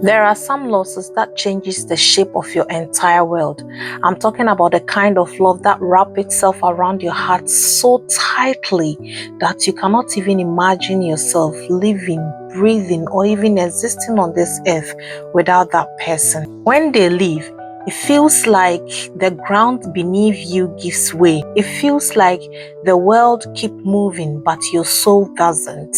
There are some losses that changes the shape of your entire world. I'm talking about the kind of love that wraps itself around your heart so tightly that you cannot even imagine yourself living, breathing, or even existing on this earth without that person. When they leave, it feels like the ground beneath you gives way. It feels like the world keeps moving, but your soul doesn't.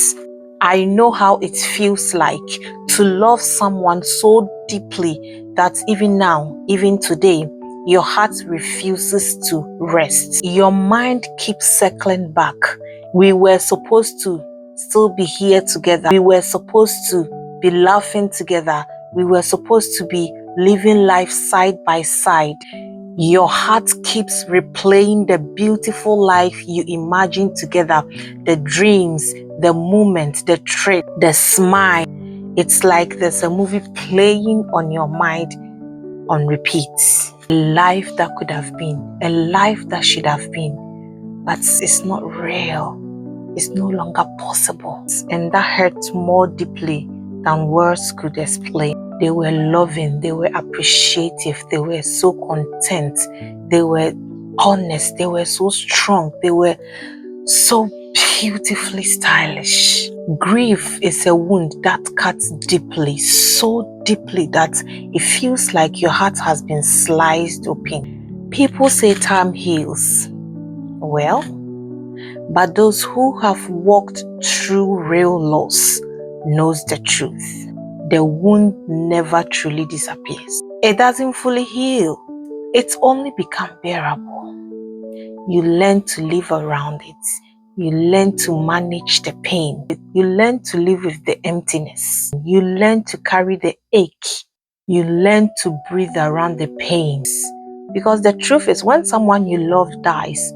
I know how it feels like to love someone so deeply that even now, even today, your heart refuses to rest. Your mind keeps circling back. We were supposed to still be here together. We were supposed to be laughing together. We were supposed to be living life side by side. Your heart keeps replaying the beautiful life you imagined together, the dreams, the moments, the trip, the smile. It's like there's a movie playing on your mind on repeat. A life that could have been, a life that should have been, but it's not real. It's no longer possible. And that hurts more deeply than words could explain. They were loving, they were appreciative, they were so content, they were honest, they were so strong, they were so beautifully stylish. Grief is a wound that cuts deeply, so deeply that it feels like your heart has been sliced open. People say time heals. Well, but those who have walked through real loss knows the truth. The wound never truly disappears. It doesn't fully heal. It only becomes bearable. You learn to live around it. You learn to manage the pain. You learn to live with the emptiness. You learn to carry the ache. You learn to breathe around the pains. Because the truth is, when someone you love dies,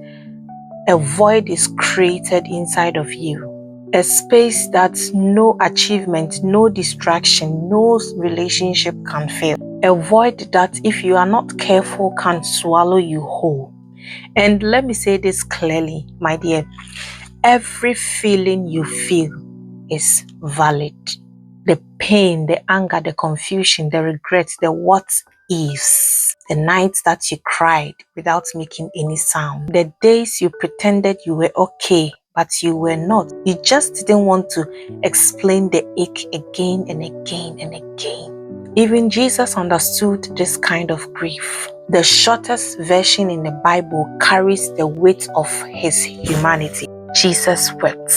a void is created inside of you. A space that no achievement, no distraction, no relationship can fill. A void that, if you are not careful, can swallow you whole. And let me say this clearly, my dear. Every feeling you feel is valid. The pain, the anger, the confusion, the regret, the what ifs, the nights that you cried without making any sound, the days you pretended you were okay, but you were not. You just didn't want to explain the ache again and again and again. Even Jesus understood this kind of grief. The shortest version in the Bible carries the weight of his humanity. Jesus wept.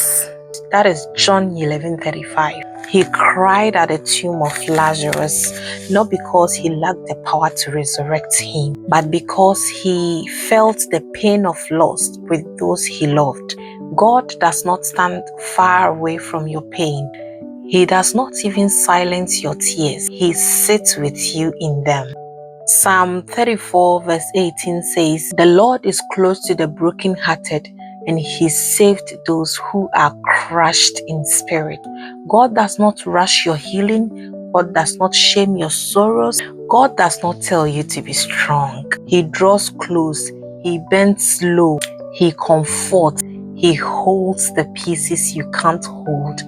That is John 11:35. He cried at the tomb of Lazarus, not because he lacked the power to resurrect him, but because he felt the pain of loss with those he loved. God does not stand far away from your pain. He does not even silence your tears. He sits with you in them. Psalm 34 verse 18 says, "The Lord is close to the brokenhearted, and he saved those who are crushed in spirit." God does not rush your healing. God does not shame your sorrows. God does not tell you to be strong. He draws close. He bends low. He comforts. He holds the pieces you can't hold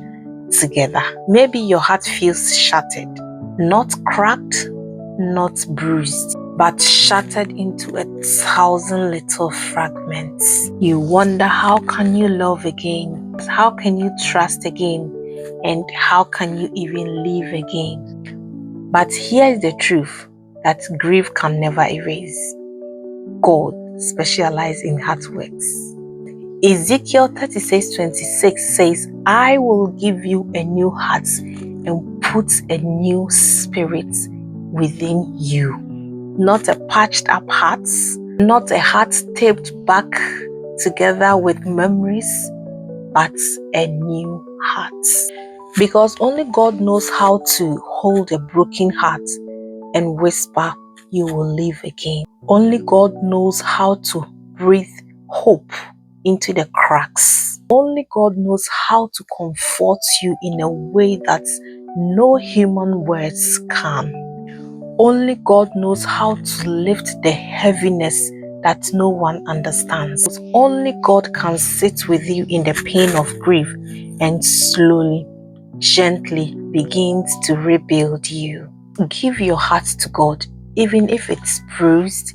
together. Maybe your heart feels shattered, not cracked, not bruised, but shattered into 1,000 little fragments. You wonder, how can you love again? How can you trust again? And how can you even live again? But here is the truth that grief can never erase. God specializes in heart works. Ezekiel 36:26 says, "I will give you a new heart and put a new spirit within you." Not a patched up heart, not a heart taped back together with memories, but a new heart. Because only God knows how to hold a broken heart and whisper, "You will live again." Only God knows how to breathe hope into the cracks. Only God knows how to comfort you in a way that no human words can. Only God knows how to lift the heaviness that no one understands. Only God can sit with you in the pain of grief and slowly, gently begins to rebuild you. Give your heart to God, even if it's bruised,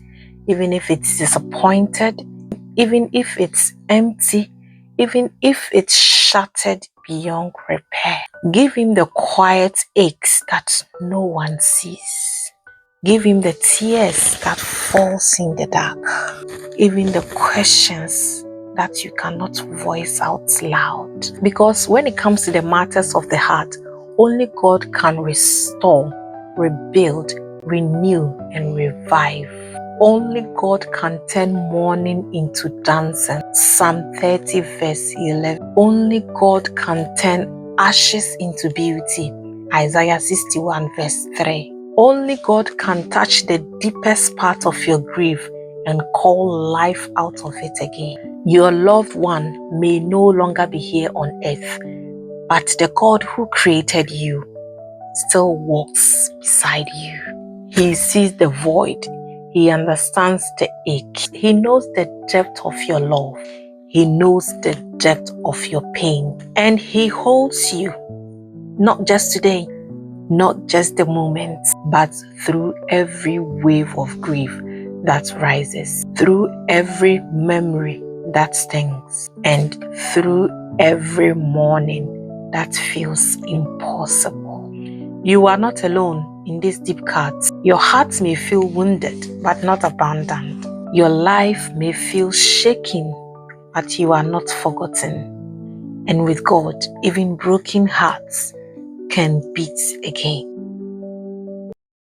even if it's disappointed, even if it's empty, even if it's shattered beyond repair. Give him the quiet aches that no one sees. Give him the tears that falls in the dark. Even the questions that you cannot voice out loud. Because when it comes to the matters of the heart, only God can restore, rebuild, renew, and revive. Only God can turn mourning into dancing. Psalm 30 verse 11. Only God can turn ashes into beauty. Isaiah 61 verse 3. Only God can touch the deepest part of your grief and call life out of it again. Your loved one may no longer be here on earth, but the God who created you still walks beside you. He sees the void. He understands the ache. He knows the depth of your love. He knows the depth of your pain. And he holds you, not just today, not just the moment, but through every wave of grief that rises, through every memory that stings, and through every morning that feels impossible. You are not alone in these deep cuts. Your heart may feel wounded, but not abandoned. Your life may feel shaken, but you are not forgotten. And with God, even broken hearts can beat again.